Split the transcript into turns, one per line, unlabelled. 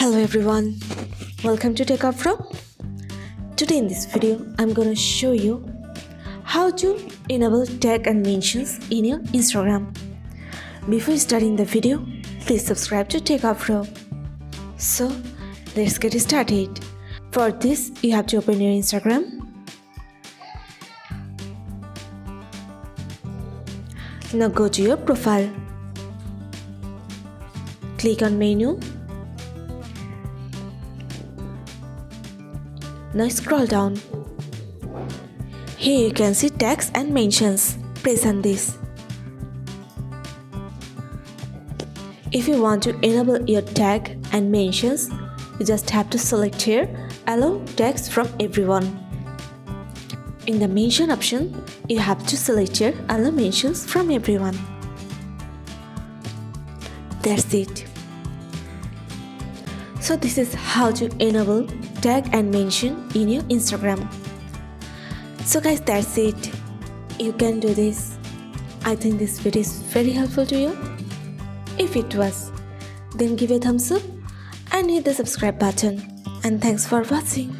Hello everyone, welcome to Techavro. Today in this video, I'm gonna show you how to enable tag and mentions in your Instagram. Before starting the video, please subscribe to Techavro. So let's get started. For this, you have to open your Instagram. Now go to your profile. Click on menu. Now scroll down. Here you can see tags and mentions. Press on this. If you want to enable your tag and mentions, you just have to select here Allow tags from everyone. In the mention option, you have to select here Allow mentions from everyone. That's it. So this is how to enable tag and mention in your Instagram. So guys, that's it. You can do this. I think this video is very helpful to you. If it was, then give a thumbs up and hit the subscribe button. And thanks for watching.